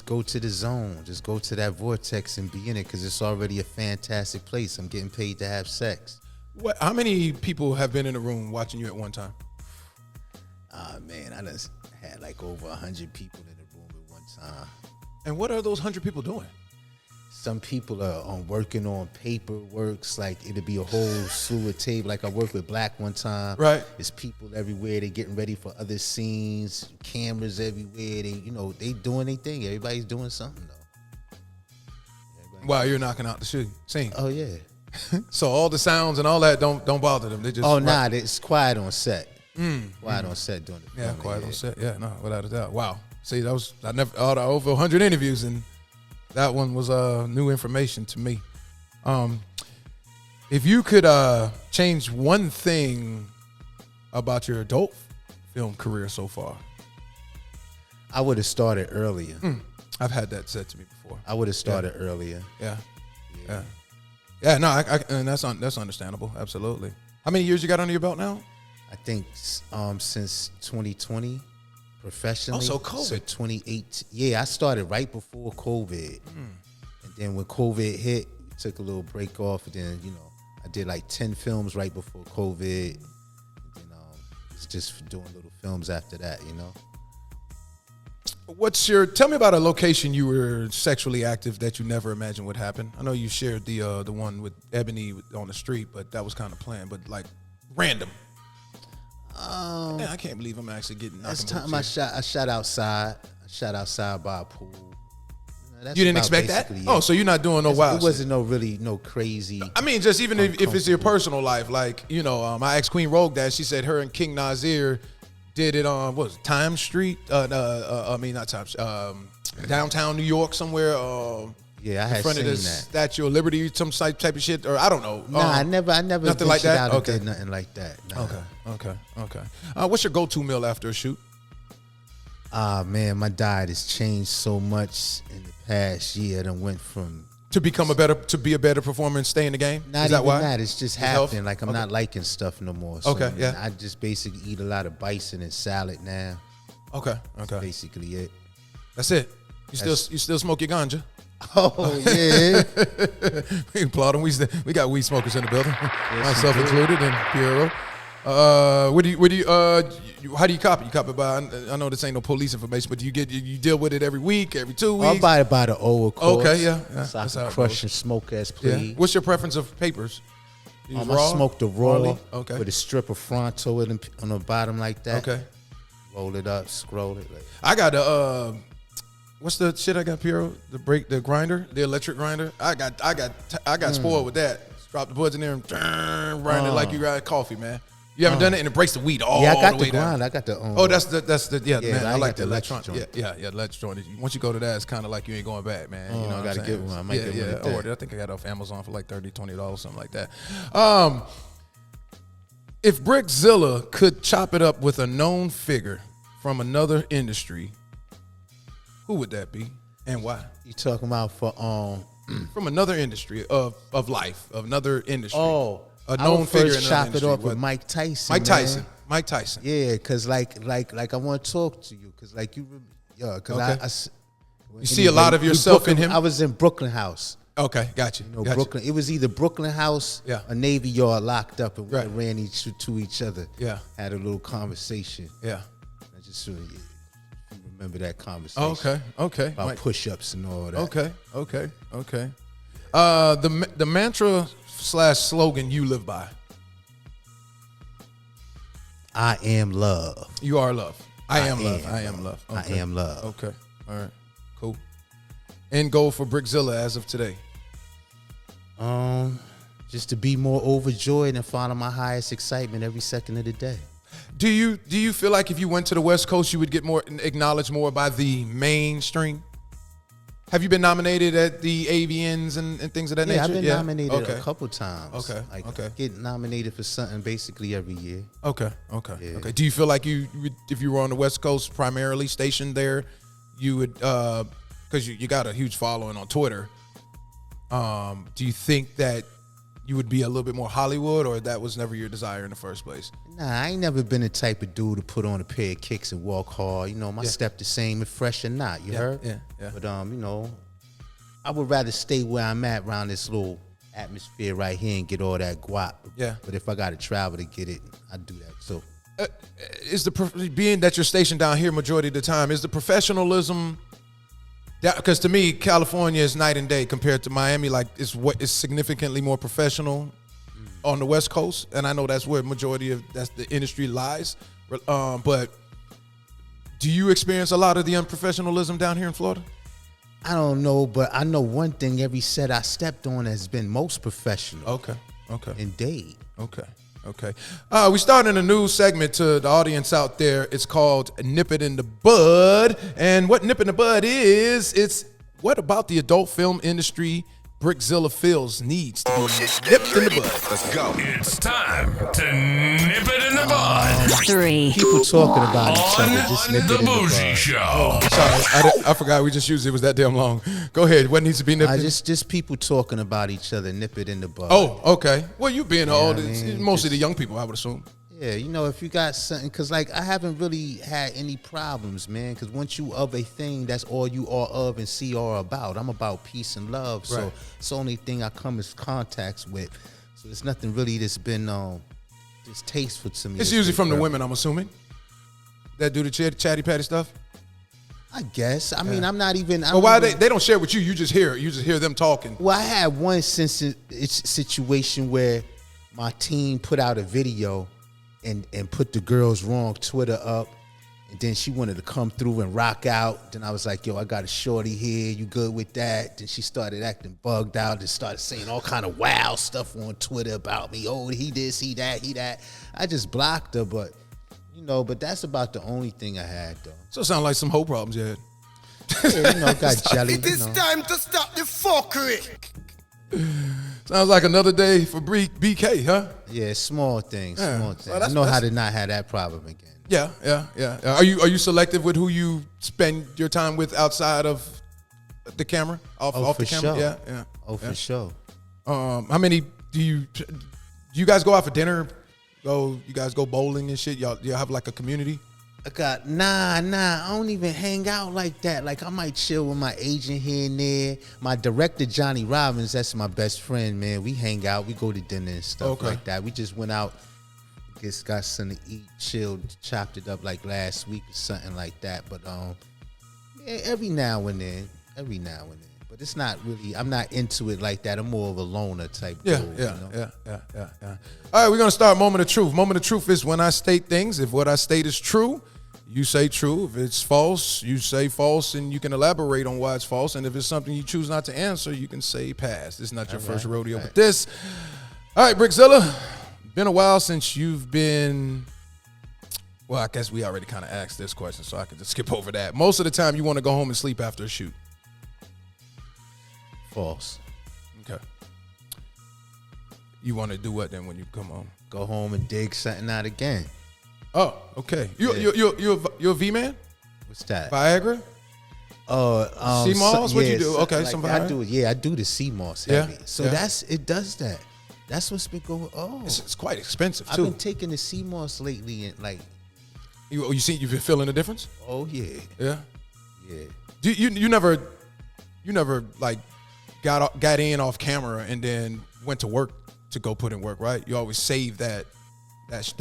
go to the zone. Just go to that vortex and be in it, because it's already a fantastic place. I'm getting paid to have sex. How many people have been in the room watching you at one time? Man, I just had like over 100 people in the room at one time. And what are those 100 people doing? some people are working on paperworks, like it'll be a whole slew of tape. Like I worked with Black one time. Right. There's people everywhere. They getting ready for other scenes. Cameras everywhere. They doing their thing. Everybody's doing something though. While you're knocking out the scene. Oh yeah. So all the sounds and all that don't bother them. They just Nah, it's quiet on set. Quiet on set doing it. Yeah, quiet on set. Yeah, no, without a doubt. Wow. See, I never over 100 interviews, and that one was new information to me. If you could change one thing about your adult film career so far, I would have started earlier. I've had that said to me before. I would have started earlier. Yeah. No, and that's understandable. Absolutely. How many years you got under your belt now? I think since 2020, professionally. Also COVID. So 2018. Yeah, I started right before COVID. And then when COVID hit, took a little break off. And then, I did like 10 films right before COVID. And then it's just doing little films after that, Tell me about a location you were sexually active that you never imagined would happen. I know you shared the one with Ebony on the street, but that was kind of planned, but like random. I can't believe I'm actually getting. Last time I shot outside. I shot outside by a pool. You didn't expect that? Yeah. Oh, so you're not doing no wild. It wasn't no crazy. I mean, just even if it's your personal life, like I asked Queen Rogue that. She said her and King Nazir did it on what was it, Times Street? Not Times. Downtown New York somewhere. Yeah, I had in front seen of the that. Statue of Liberty, some type of shit, or I don't know. Nah, I never nothing like that. Out did nothing like that. Nah. Okay. What's your go-to meal after a shoot? Man, my diet has changed so much in the past year. I went from to be a better performer and stay in the game. Not Is that even why? that. It's just happening. Like I'm not liking stuff no more. So Okay, yeah. I just basically eat a lot of bison and salad now. Okay. That's basically it. That's it. You still smoke your ganja? Oh yeah. We applaud them. We got weed smokers in the building, myself included, and Piero. How do you copy? You copy by? I know this ain't no police information, but you deal with it every week, every 2 weeks. I'll buy it by the O, of course. Okay, yeah. So I can crush and smoke as please. Yeah. What's your preference of papers? I smoke the raw, okay, with a strip of Fronto on the bottom like that. Okay. Roll it up, scroll it. I got what's the shit I got, Piero? The grinder, the electric grinder. I got spoiled with that. Drop the buds in there and grind it like you got coffee, man. You haven't done it, and it breaks the weed all the way down. Yeah, I got the grind. I got the. Oh, that's the man. I like the electric electronic. Yeah, the electric joint. Once you go to that, it's kind of like you ain't going back, man. You know, I gotta get one. I might get one today. Ordered. I think I got it off Amazon for like $30, $20, something like that. If Brickzilla could chop it up with a known figure from another industry, who would that be and why? You talking about for from another industry of life, of another industry. Oh, a known figure in another chop industry. it off with Mike Tyson. Mike Tyson. Yeah, cause like I want to talk to you, cause like you, cause you see a lot of yourself in him. I was in Brooklyn House. Okay, got you. Brooklyn. It was either Brooklyn House, or Navy Yard locked up, and we ran to each other. Yeah, had a little conversation. Yeah, I just remember that conversation. Okay. About push-ups and all that. Okay. The mantra / slogan you live by. I am love. You are love. I am love. I am love. Okay. I am love. Okay. All right. Cool. End goal for Brickzilla as of today. Just to be more overjoyed and follow my highest excitement every second of the day. Do you feel like if you went to the West Coast, you would get more acknowledged more by the mainstream? Have you been nominated at the AVNs and things of that nature? I've been nominated a couple times. Okay. I get nominated for something basically every year. Okay. Do you feel like you would, if you were on the West Coast primarily stationed there, you would, because you got a huge following on Twitter, do you think that you would be a little bit more Hollywood, or that was never your desire in the first place? Nah, I ain't never been the type of dude to put on a pair of kicks and walk hard. You know, my step the same if fresh or not. You heard? Yeah. But I would rather stay where I'm at around this little atmosphere right here and get all that guap. Yeah. But if I got to travel to get it, I do that. So, being that you're stationed down here majority of the time, is the professionalism Because to me, California is night and day compared to Miami. Like, it's significantly more professional on the West Coast, and I know that's where that's the industry lies. But do you experience a lot of the unprofessionalism down here in Florida? I don't know, but I know one thing: every set I stepped on has been most professional. Okay. Indeed. Okay. We starting a new segment to the audience out there. It's called Nip It in the Bud. And what Nip in the Bud is, it's what about the adult film industry Brickzilla feels needs to be nipped in the bud. Let's go. It's time to nip it in the bud. 3. People talking about each other, just On nip it the in the Bougie bud. Show. Sorry, I forgot we just used it. It was that damn long. Go ahead. What needs to be nipped in? Just people talking about each other, nip it in the bud. Oh, okay. Well, you being old, I mean, mostly the young people, I would assume. Yeah, if you got something, because like I haven't really had any problems, man. Because once you of a thing, that's all you are of and see are about. I'm about peace and love, so Right. it's the only thing I come in contacts with. So there's nothing really that's been distasteful to me. It's usually from the women, I'm assuming, that do the chatty patty stuff. I guess. I mean, I'm not even. But why they don't share with you? You just hear it. You just hear them talking. Well, I had one situation where my team put out a video and put the girl's wrong Twitter up, and then she wanted to come through and rock out. Then I was like, yo, I got a shorty here. You good with that? Then she started acting bugged out and started saying all kind of wild stuff on Twitter about me. Oh, he this, he that. I just blocked her, but that's about the only thing I had, though. So it sounds like some whole problems you had. Yeah, got jelly. It is time to stop the fuckery. Sounds like another day for BK, huh? Yeah, small things, small things. Well, I know how to not have that problem again. Yeah. Are you selective with who you spend your time with outside of the camera? Off for the camera? sure. Yeah. For sure. How many do you guys go out for dinner? You guys go bowling and shit? Y'all have like a community? I got nah. I don't even hang out like that. Like I might chill with my agent here and there. My director Johnny Robbins, that's my best friend, man. We hang out. We go to dinner and stuff like that. We just went out, got something to eat, chilled, chopped it up like last week or something like that. But yeah, every now and then. But it's not really. I'm not into it like that. I'm more of a loner type. Yeah. All right, we're gonna start Moment of Truth. Moment of Truth is when I state things. If what I state is true, you say true. If it's false, you say false, and you can elaborate on why it's false. And if it's something you choose not to answer, you can say pass. This is not your first rodeo with this. All right, Brickzilla, been a while since you've been. Well, I guess we already kind of asked this question, so I can just skip over that. Most of the time, you want to go home and sleep after a shoot. False. Okay. You want to do what then when you come home? Go home and dig something out again. Oh, okay. You're a V man? What's that? Viagra? Sea moss? What'd you do? Okay, like some I Viagra. do it. Yeah, I do the sea moss Yeah, heavy. So yeah. it does that. That's what's been going. Oh, It's quite expensive I've too. been taking the sea moss lately and like, You've been feeling the difference? oh yeah, Yeah. yeah. You never like got in off camera and then went to work to go put in work, right? You always save the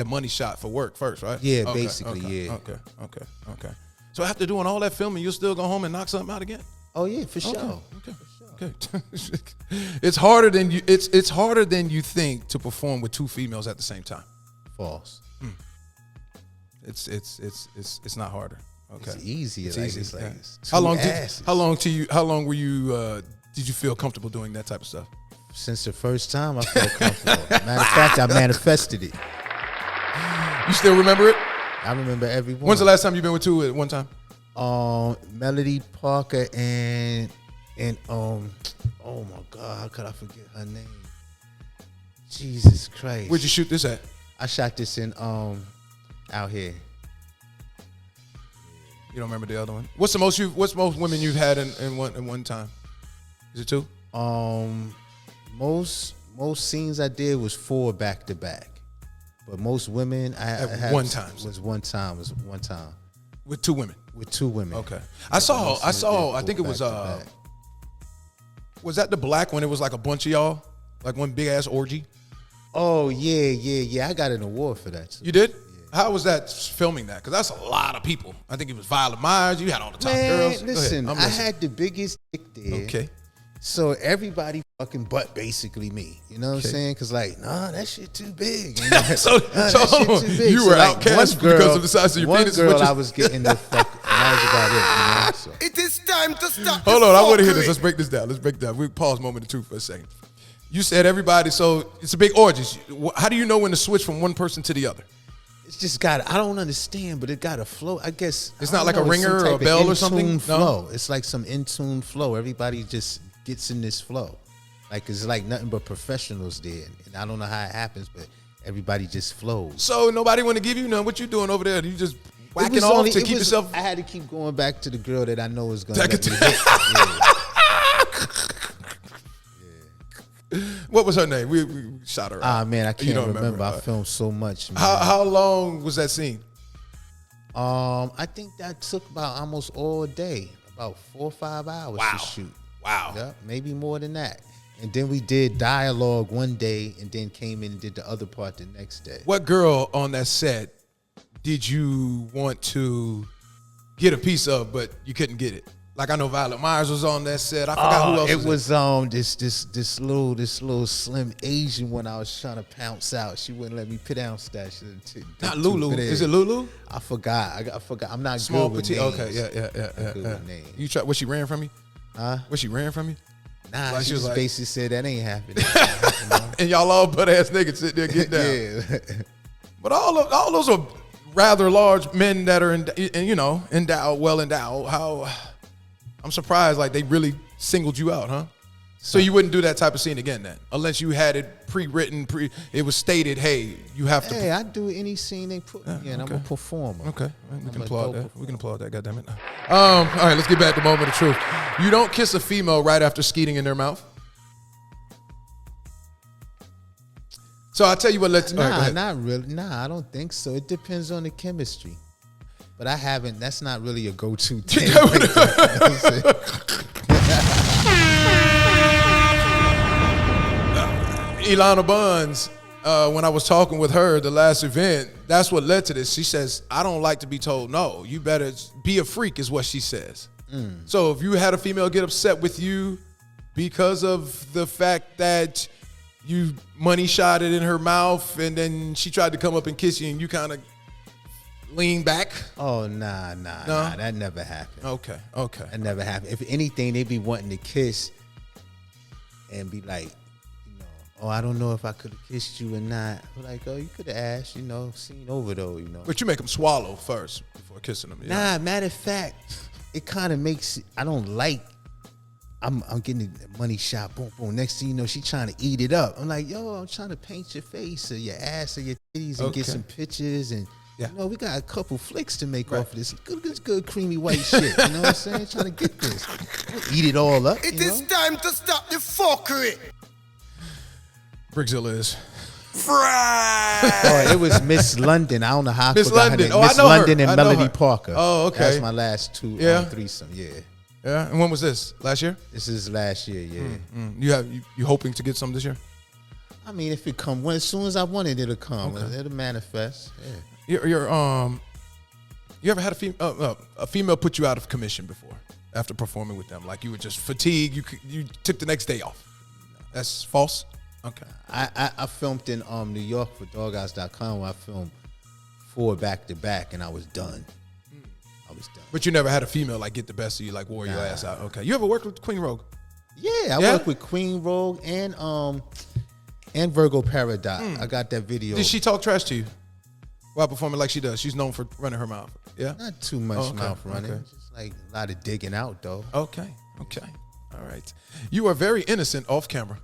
money shot for work first, right? Yeah, Okay, basically, okay, yeah. Okay. So after doing all that filming, you'll still go home and knock something out again? Oh yeah, for sure. Okay. It's harder than you think to perform with two females at the same time. False. It's not harder. Okay. It's easier. It's like, easy. it's like Yeah. it's How two long asses. did you feel comfortable doing that type of stuff? Since the first time I felt comfortable. Matter of fact, I manifested it. You still remember it? I remember every one. When's the last time you've been with two at one time? Melody Parker and oh my God, how could I forget her name? Jesus Christ. Where'd you shoot this at? I shot this in out here. You don't remember the other one? What's most women you've had in one time? Is it two? Most scenes I did was 4 back to back, but most women I had one time. was one time With two women. with 2 women. Okay. I saw. I think it was. back-to-back. Was that the black one? It was like a bunch of y'all, like one big ass orgy. Oh yeah. I got an award for that too. You did? How was that filming that? Because that's a lot of people. I think it was Violet Myers. You had all the top Man, girls. listen, Go ahead. I had the biggest dick there. Okay. So everybody fucking butt basically me. You know what I'm saying? Because like, nah, that shit too big. You know? So that shit too big. you were like, outcast because of the size of your penis. One girl I was getting the fuck, and that was about it. You know? So. It is time to stop. Hold on, I want to hear this. Let's break this down. We pause moment or two for a second. You said everybody, so it's a big orgy. How do you know when to switch from one person to the other? It's just got, I don't understand, but it got a flow. I guess it's not like a ringer or a bell or something. Flow. No, it's like some in-tune flow. Everybody just gets in this flow. Like it's like nothing but professionals did. And I don't know how it happens, but everybody just flows. So nobody want to give you none. What you doing over there? You just whacking off to keep yourself. I had to keep going back to the girl that I know is going to let me hit. What was her name? We shot her out. Man, I can't remember. I filmed so much. Man. How long was that scene? I think that took about almost all day, about 4 or 5 hours to shoot. Wow. Yeah, maybe more than that. And then we did dialogue one day, and then came in and did the other part the next day. What girl on that set did you want to get a piece of, but you couldn't get it? Like I know Violet Myers was on that set. I forgot who else. It was this little slim Asian one I was trying to pounce out. She wouldn't let me pronounce that. Not Lulu. Is it Lulu? I forgot. I forgot. I'm not Small good with petite. names. Okay, yeah. With names. You try? What, she ran from you? Huh? What, she ran from you? Nah, Like she she was just like- basically said that ain't happening. And y'all all butt ass niggas sit there get down. Yeah. But all those are rather large men that are endowed, well endowed. How I'm surprised, like they really singled you out, huh? So you wouldn't do that type of scene again then, unless you had it pre-written, it was stated, hey, you have to. Hey, I do any scene they put me in. I'm a performer. Okay, we can a applaud dope that. We can applaud that. Goddamn it. All right, let's get back to moment of truth. You don't kiss a female right after skeeting in their mouth. So I'll tell you what. All right, go Nah, ahead. not really. Nah, I don't think so. It depends on the chemistry. But I haven't. That's not really a go-to thing. Ilana Buns, when I was talking with her at the last event, that's what led to this. She says, I don't like to be told no. You better be a freak is what she says. So if you had a female get upset with you because of the fact that you money shot it in her mouth and then she tried to come up and kiss you and you kind of lean back. Oh, nah, that never happened. Okay. That never happened. If anything, they be wanting to kiss and be like, oh, I don't know if I could have kissed you or not. I'm like, oh, you could have asked, seen over though, But you make them swallow first before kissing them. Nah, matter of fact, it kind of makes, I don't like, I'm getting the money shot, boom, boom. Next thing you know, she trying to eat it up. I'm like, yo, I'm trying to paint your face or your ass or your titties and get some pictures and, we got a couple flicks to make off of this good creamy white shit. You know what I'm saying? Trying to get this. Eat it all up. It is time to stop the fuckery. Brickzilla is. Oh, it was Miss London. I don't know how I Miss forgot London. her name. Oh, Miss I know London her. and I know Melody her. Parker. Oh, okay. That's my last two threesome. Yeah. Yeah. And when was this? Last year? This is last year. Yeah. You hoping to get some this year? I mean, if it come, as soon as I want it, it'll come. Okay. It'll manifest. Yeah. You ever had a female put you out of commission before after performing with them? Like you were just fatigued. You took the next day off. That's false. Okay. I filmed in New York for doghouse.com where I filmed 4 back-to-back and I was done. But you never had a female like get the best of you, like wore your ass out. Okay. You ever worked with Queen Rogue? Yeah, I worked with Queen Rogue and Virgo Paradox. I got that video. Did she talk trash to you while performing like she does? She's known for running her mouth. Yeah? Not too much mouth running. Okay. Just like a lot of digging out though. Okay. All right. You are very innocent off camera.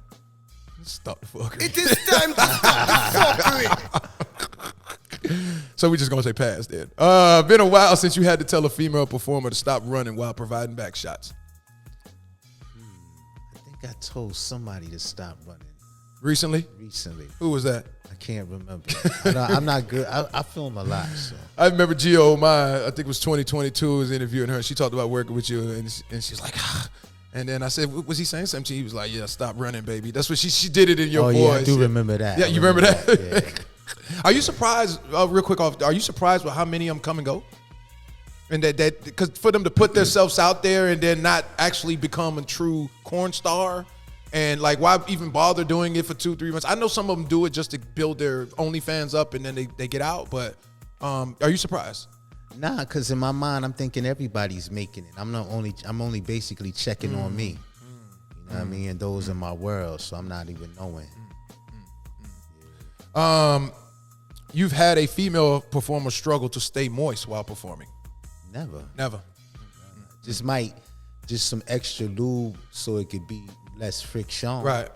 Stop the fuckery. It is time to stop the fuckery. So we just gonna say pass then. Been a while since you had to tell a female performer to stop running while providing back shots. I think I told somebody to stop running. Recently? Who was that? I can't remember. I'm not good. I film a lot, so. I remember Gio Omai, I think it was 2022, was interviewing her. She talked about working with you, and she's like, ah. And then I said, was he saying something? He was like, yeah, stop running, baby. That's what she did it in your voice. Yeah, I do remember that. Yeah, you remember that? Are you surprised, real quick off, are you surprised with how many of them come and go? And that because for them to put themselves out there and then not actually become a true corn star, and like why even bother doing it for 2-3 months? I know some of them do it just to build their OnlyFans up and then they get out, but are you surprised? Nah, because in my mind, I'm thinking everybody's making it. I'm only basically checking on me. You know what I mean? And those in my world, so I'm not even knowing. You've had a female performer struggle to stay moist while performing. Never. Just some extra lube so it could be less friction. Right.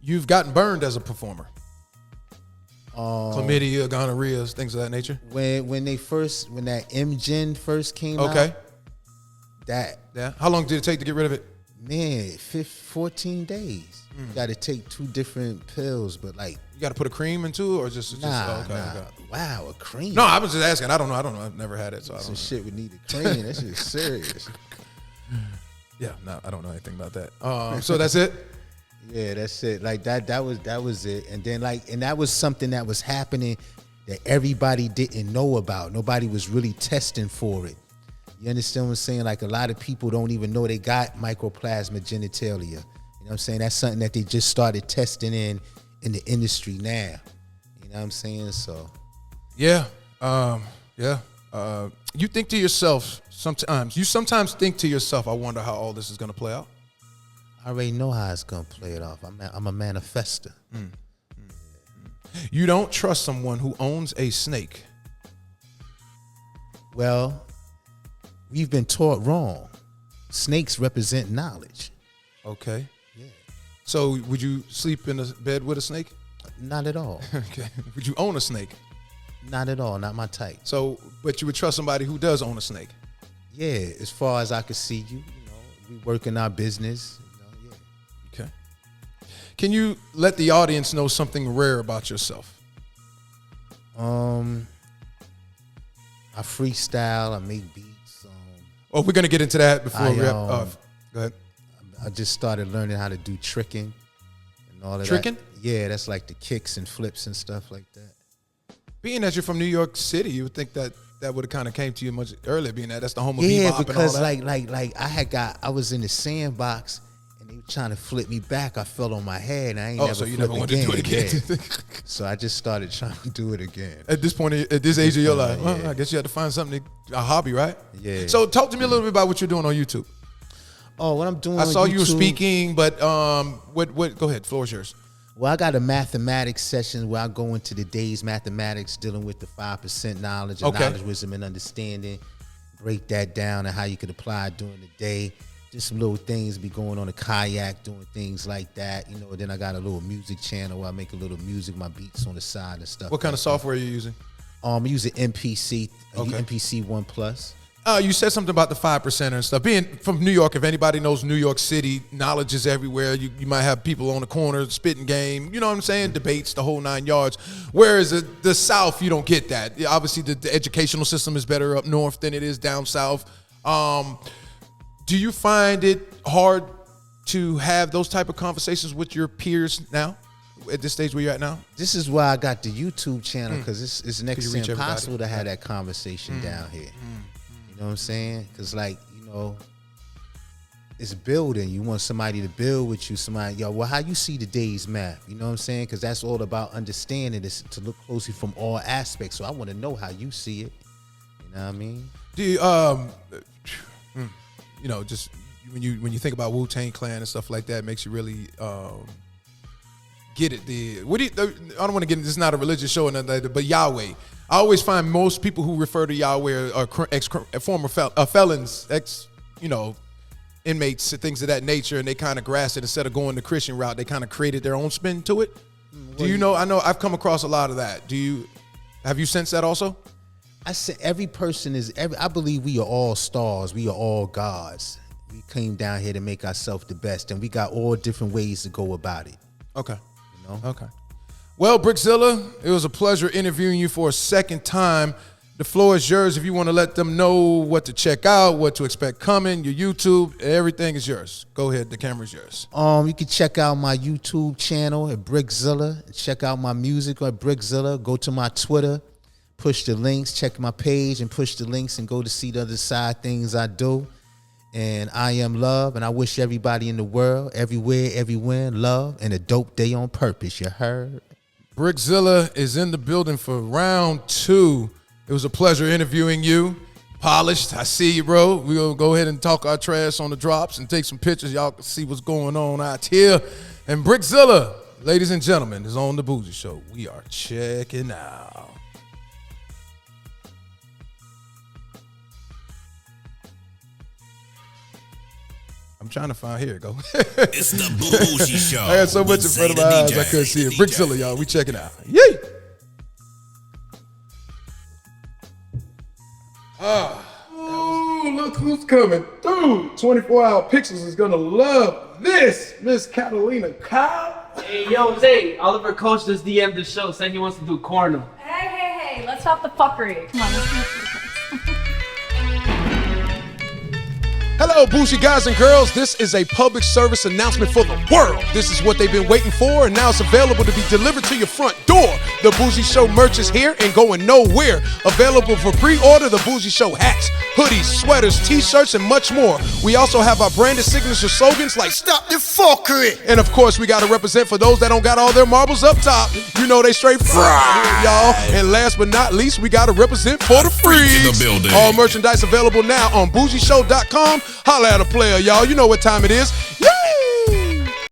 You've gotten burned as a performer. Chlamydia, gonorrhea, things of that nature. When that M-Gen first came out. Okay. Yeah. How long did it take to get rid of it? Man, 14 days. You got to take 2 different pills, but like You got to put a cream into it, or just nah. okay. Wow, a cream. No, I was just asking. I don't know. I've never had it, so I don't Some know. shit would need a cream. That shit is serious. Yeah, no, I don't know anything about that. So that's it. Yeah, that's it. Like that was it. And then and that was something that was happening that everybody didn't know about. Nobody was really testing for it. You understand what I'm saying? Like a lot of people don't even know they got mycoplasma genitalia. You know what I'm saying? That's something that they just started testing in the industry now. You know what I'm saying? So Yeah. You think to yourself sometimes. You sometimes think to yourself, I wonder how all this is going to play out. I already know how it's gonna play it off. I'm a manifester. You don't trust someone who owns a snake. Well, we've been taught wrong. Snakes represent knowledge. Okay. Yeah. So would you sleep in a bed with a snake? Not at all. Okay. Would you own a snake? Not at all. Not my type. So, but you would trust somebody who does own a snake? Yeah, as far as I could see you, we work in our business. Okay. Can you let the audience know something rare about yourself? I freestyle. I make beats. We're gonna get into that before we wrap. Go ahead. I just started learning how to do tricking and all of Tricking? that. Yeah, that's like the kicks and flips and stuff like that. Being that you're from New York City, you would think that would have kind of came to you much earlier. Being that's the home of Yeah, bebop because and all that. I was in the sandbox and they were trying to flip me back. I fell on my head and I ain't Oh, never so you flipped never wanted to do it again. Yeah. So I just started trying to do it again. At this point, at this age of your life, Yeah. I guess you had to find something, a hobby, right? Yeah. So talk to me a little bit about what you're doing on YouTube. Oh, what I'm doing I on saw you were YouTube- speaking, but what? Go ahead, floor is yours. Well, I got a mathematics session where I go into the day's mathematics, dealing with the 5% knowledge, and Okay. knowledge, wisdom, and understanding. Break that down and how you could apply it during the day. Just some little things, be going on a kayak, doing things like that. Then I got a little music channel where I make a little music, my beats on the side and stuff. What kind of software are you using? I'm using MPC, Okay. MPC 1 Plus. You said something about the 5% and stuff. Being from New York, if anybody knows New York City, knowledge is everywhere. You might have people on the corner spitting game. You know what I'm saying? Debates, the whole 9 yards. Whereas the South, you don't get that. Obviously, the educational system is better up north than it is down south. Do you find it hard to have those type of conversations with your peers now, at this stage where you're at now? This is why I got the YouTube channel, because it's next You to reach impossible everybody. to have that conversation down here. You know what I'm saying? Because, it's building. You want somebody to build with you. Somebody, how you see the day's map? You know what I'm saying? Because that's all about understanding this, to look closely from all aspects. So I want to know how you see it. You know what I mean? Do you, just when you think about Wu-Tang Clan and stuff like that, it makes you really get it. I don't want to get into, this is not a religious show or nothing like that, but Yahweh. I always find most people who refer to Yahweh are former felons, inmates, and things of that nature, and they kind of grasped it instead of going the Christian route. They kind of created their own spin to it. Do you know? I know I've come across a lot of that. Have you sensed that also? I said every person is. I believe we are all stars. We are all gods. We came down here to make ourselves the best, and we got all different ways to go about it. Okay. You know? Okay. Well, Brickzilla, it was a pleasure interviewing you for a second time. The floor is yours if you want to let them know what to check out, what to expect coming, your YouTube, everything is yours. Go ahead, the camera's yours. You can check out my YouTube channel at Brickzilla. Check out my music at Brickzilla. Go to my Twitter, push the links, check my page and push the links and go to see the other side things I do. And I am love, and I wish everybody in the world, everywhere, everywhere, love and a dope day on purpose. You heard? Brickzilla is in the building for round 2. It was a pleasure interviewing you. Polished, I see you, bro. We're going to go ahead and talk our trash on the drops and take some pictures. Y'all can see what's going on out here. And Brickzilla, ladies and gentlemen, is on the Bougie Show. We are checking out. I'm trying to find, here it go. It's the Bougie Show. I got so much in front of my eyes, I couldn't see it. Brickzilla, y'all, we checking out. Yay! Ooh, look who's coming through. 24-hour Pixels is gonna love this. Miss Catalina Kyle. Hey, yo, Zay, Oliver Coach just DM'd the show, said he wants to do corner. Hey, let's stop the fuckery. Come on, let's do it. Hello, Bougie guys and girls. This is a public service announcement for the world. This is what they've been waiting for, and now it's available to be delivered to your front door. The Bougie Show merch is here and going nowhere. Available for pre-order, the Bougie Show hats, hoodies, sweaters, t-shirts, and much more. We also have our branded signature slogans like Stop the fuckery. and of course, we got to represent for those that don't got all their marbles up top. You know they straight fried, y'all. And last but not least, we got to represent for the freaks. in the building. All merchandise available now on bougieshow.com. Holla at a player, y'all. You know what time it is.